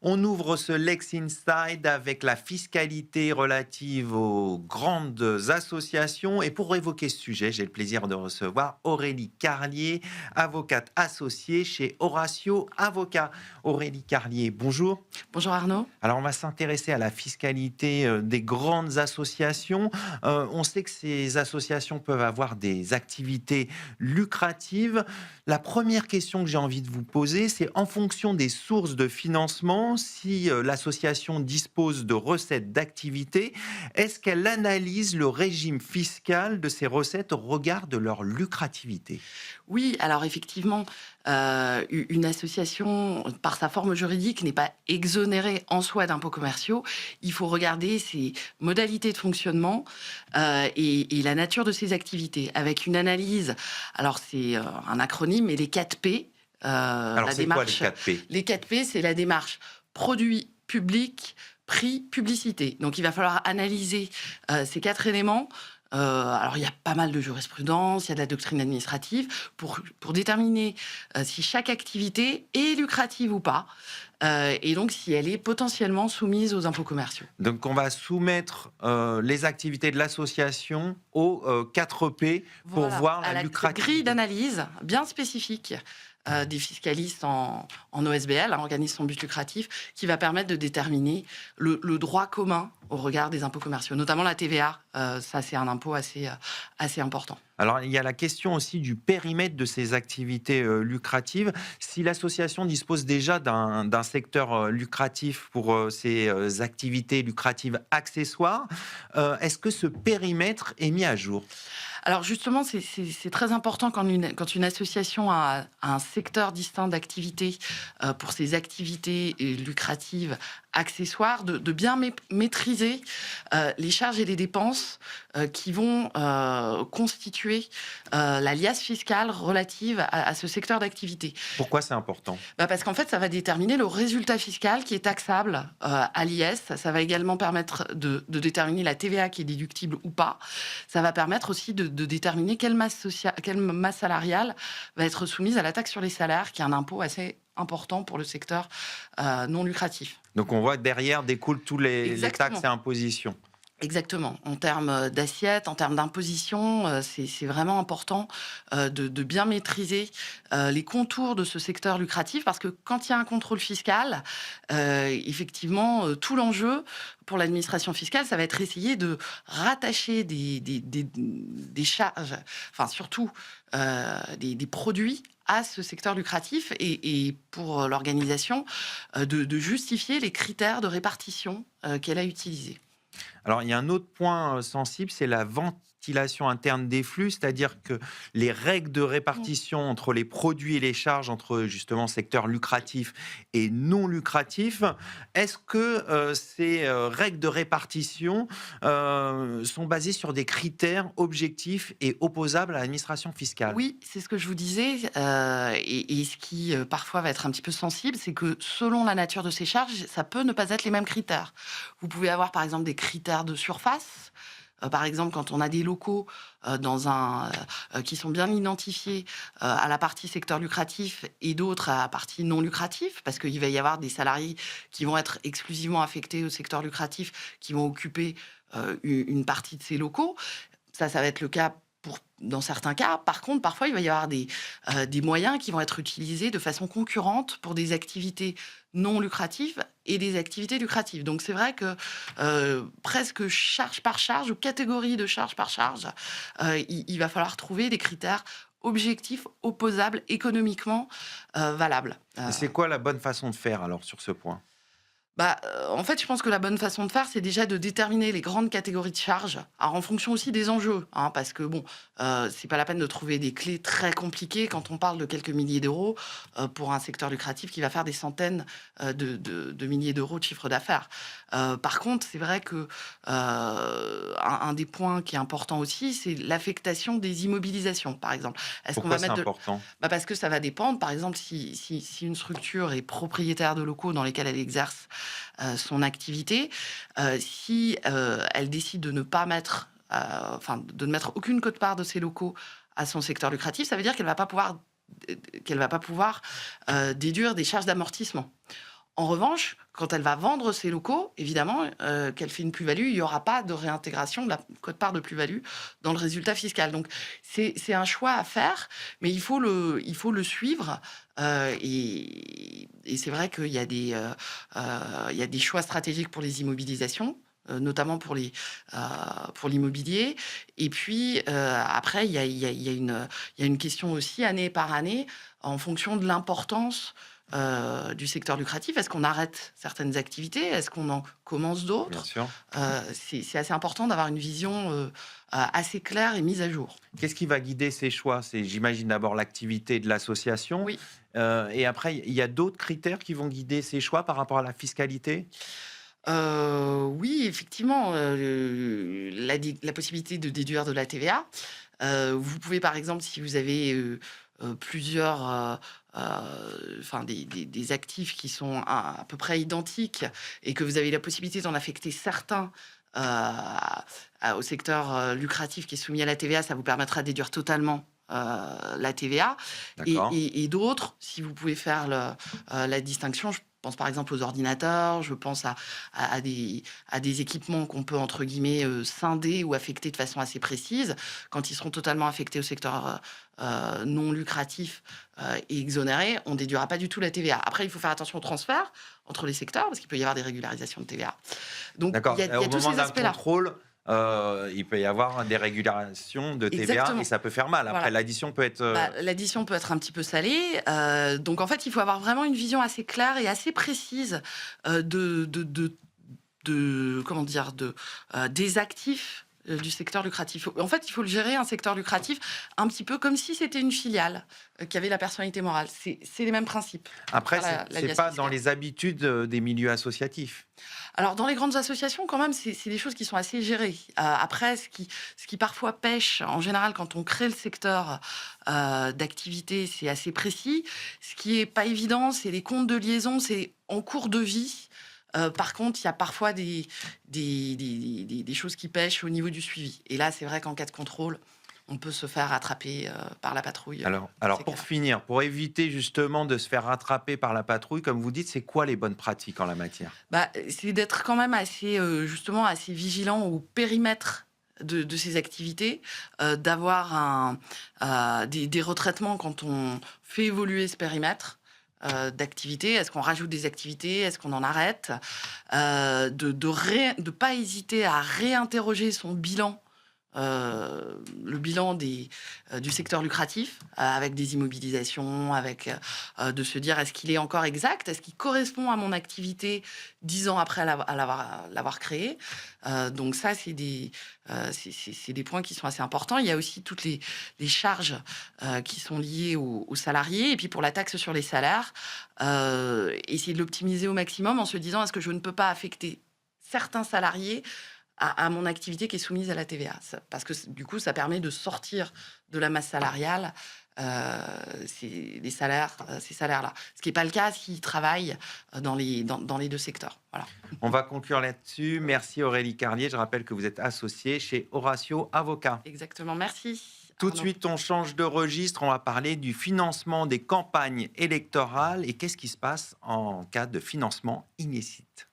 On ouvre ce Lex Inside avec la fiscalité relative aux grandes associations. Et pour évoquer ce sujet, j'ai le plaisir de recevoir Aurélie Carlier, avocate associée chez Horatio Avocat. Aurélie Carlier, bonjour. Bonjour Arnaud. Alors, on va s'intéresser à la fiscalité des grandes associations. On sait que ces associations peuvent avoir des activités lucratives. La première question que j'ai envie de vous poser, c'est en fonction des sources de financement, si l'association dispose de recettes d'activité, est-ce qu'elle analyse le régime fiscal de ces recettes au regard de leur lucrativité? Oui, alors effectivement, une association, par sa forme juridique, n'est pas exonérée en soi d'impôts commerciaux. Il faut regarder ses modalités de fonctionnement et la nature de ses activités, avec une analyse. Alors c'est un acronyme, mais les 4 P. Alors, La c'est quoi les démarche, 4P? les 4 P, c'est la démarche produit, public, prix, publicité. Donc il va falloir analyser ces 4 éléments. Alors, il y a pas mal de jurisprudence, il y a de la doctrine administrative pour déterminer si chaque activité est lucrative ou pas, et donc si elle est potentiellement soumise aux impôts commerciaux. Donc, on va soumettre les activités de l'association aux 4P pour Voilà, voir à la la grille lucrativité. d'analyse bien spécifique des fiscalistes en OSBL, organisme sans but lucratif, qui va permettre de déterminer le droit commun au regard des impôts commerciaux, notamment la TVA. Ça, c'est un impôt assez important. Alors, il y a la question aussi du périmètre de ces activités lucratives. Si l'association dispose déjà d'un secteur lucratif pour ces activités lucratives accessoires, est-ce que ce périmètre est mis à jour? Alors justement, c'est très important quand une association a un secteur distinct d'activité pour ses activités lucratives accessoires, de bien maîtriser les charges et les dépenses qui vont constituer la liasse fiscale relative à ce secteur d'activité. Pourquoi c'est important? Parce qu'en fait, ça va déterminer le résultat fiscal qui est taxable à l'IS. Ça va également permettre de déterminer la TVA qui est déductible ou pas. Ça va permettre aussi de déterminer quelle masse salariale va être soumise à la taxe sur les salaires, qui est un impôt assez important pour le secteur non lucratif. Donc, on voit que derrière découlent tous les taxes Exactement. et impositions. Exactement. En termes d'assiette, en termes d'imposition, c'est vraiment important de bien maîtriser les contours de ce secteur lucratif, parce que quand il y a un contrôle fiscal, effectivement, tout l'enjeu pour l'administration fiscale, ça va être essayer de rattacher des charges, enfin surtout des produits à ce secteur lucratif, et pour l'organisation, de justifier les critères de répartition qu'elle a utilisés. Alors, il y a un autre point sensible, c'est la ventilation interne des flux, c'est-à-dire que les règles de répartition entre les produits et les charges, entre justement secteur lucratif et non lucratif, est-ce que ces règles de répartition sont basées sur des critères objectifs et opposables à l'administration fiscale? Oui, c'est ce que je vous disais, et ce qui, parfois va être un petit peu sensible, c'est que selon la nature de ces charges, ça peut ne pas être les mêmes critères. Vous pouvez avoir, par exemple, des critères de surface. Par exemple, quand on a des locaux, qui sont bien identifiés, à la partie secteur lucratif et d'autres à la partie non lucratif, parce qu'il va y avoir des salariés qui vont être exclusivement affectés au secteur lucratif, qui vont occuper, une partie de ces locaux. Ça va être le cas dans certains cas. Par contre, parfois, il va y avoir des moyens qui vont être utilisés de façon concurrente pour des activités non lucratives et des activités lucratives. Donc, c'est vrai que presque charge par charge ou catégorie de charge par charge, il va falloir trouver des critères objectifs, opposables, économiquement valables. Et c'est quoi la bonne façon de faire alors sur ce point? En fait, je pense que la bonne façon de faire, c'est déjà de déterminer les grandes catégories de charges. Alors, en fonction aussi des enjeux, hein, parce que bon, c'est pas la peine de trouver des clés très compliquées quand on parle de quelques milliers d'euros pour un secteur lucratif qui va faire des centaines de milliers d'euros de chiffre d'affaires. Par contre, c'est vrai que un des points qui est important aussi, c'est l'affectation des immobilisations, par exemple. Est-ce qu'on Pourquoi va c'est mettre de... important? Parce que ça va dépendre. Par exemple, si une structure est propriétaire de locaux dans lesquels elle exerce son activité, si elle décide de ne pas mettre, de ne mettre aucune quote-part de ses locaux à son secteur lucratif, ça veut dire qu'elle va pas pouvoir déduire des charges d'amortissement. En revanche, quand elle va vendre ses locaux, évidemment, qu'elle fait une plus-value, il n'y aura pas de réintégration de la quote-part de plus-value dans le résultat fiscal. Donc, c'est un choix à faire, mais il faut le suivre. Et c'est vrai qu'il y a il y a des choix stratégiques pour les immobilisations, notamment pour l'immobilier. Et puis, après, il y a une question aussi, année par année, en fonction de l'importance du secteur lucratif. Est-ce qu'on arrête certaines activités? Est-ce qu'on en commence Bien d'autres? sûr. C'est assez important d'avoir une vision assez claire et mise à jour. Qu'est-ce qui va guider ces choix? C'est, j'imagine, d'abord l'activité de l'association. Oui. Et après, il y a d'autres critères qui vont guider ces choix par rapport à la fiscalité? Oui, effectivement, la possibilité de déduire de la TVA. Vous pouvez, par exemple, si vous avez, plusieurs, enfin des actifs qui sont à peu près identiques et que vous avez la possibilité d'en affecter certains, au secteur, lucratif qui est soumis à la TVA, ça vous permettra de déduire totalement, la TVA D'accord. et d'autres, si vous pouvez faire la distinction, je pense par exemple aux ordinateurs, je pense à des équipements qu'on peut entre guillemets, «scinder» ou affecter de façon assez précise. Quand ils seront totalement affectés au secteur, non lucratif, et exonérés, on ne déduira pas du tout la TVA. Après, il faut faire attention au transfert entre les secteurs parce qu'il peut y avoir des régularisations de TVA. Donc D'accord. il y Au a tous moment ces d'un aspects-là. contrôle, il peut y avoir des régularisations de TVA et Exactement. ça peut faire mal. Après, Voilà. l'addition peut être, Bah, l'addition peut être un petit peu salée, donc en fait, il faut avoir vraiment une vision assez claire et assez précise, comment dire? Des actifs, du secteur lucratif. En fait, il faut le gérer, un secteur lucratif, un petit peu comme si c'était une filiale, qui avait la personnalité morale. C'est les mêmes principes pour après, faire c'est l'alias pas dans fiscal. les habitudes, des milieux associatifs. Alors, dans les grandes associations, quand même, c'est des choses qui sont assez gérées. Après, ce qui parfois pêche, en général, quand on crée le secteur d'activité, c'est assez précis. Ce qui est pas évident, c'est les comptes de liaison, c'est en cours de vie. Par contre, il y a parfois des choses qui pêchent au niveau du suivi. Et là, c'est vrai qu'en cas de contrôle, on peut se faire attraper par la patrouille dans Alors ces pour cas-là. finir, pour éviter justement de se faire rattraper par la patrouille, comme vous dites, c'est quoi les bonnes pratiques en la matière? Bah, c'est d'être quand même assez, justement, assez vigilant au périmètre de ces activités, d'avoir des retraitements quand on fait évoluer ce périmètre, d'activité. Est-ce qu'on rajoute des activités? Est-ce qu'on en arrête? De pas hésiter à réinterroger son bilan, le bilan du secteur lucratif, avec des immobilisations, avec, de se dire: «Est-ce qu'il est encore exact? Est-ce qu'il correspond à mon activité 10 ans après l'avoir créé?» Donc ça, c'est des points qui sont assez importants. Il y a aussi toutes les charges, qui sont liées aux salariés et puis pour la taxe sur les salaires, essayer de l'optimiser au maximum en se disant: «Est-ce que je ne peux pas affecter certains salariés à mon activité qui est soumise à la TVA?» Parce que du coup, ça permet de sortir de la masse salariale ces salaires-là. Ce qui n'est pas le cas s'ils travaillent dans les deux secteurs. Voilà. On va conclure là-dessus. Merci Aurélie Carlier. Je rappelle que vous êtes associée chez Horatio Avocat. Exactement. Merci. Tout de Arnaud. suite, on change de registre. On va parler du financement des campagnes électorales et qu'est-ce qui se passe en cas de financement illicite.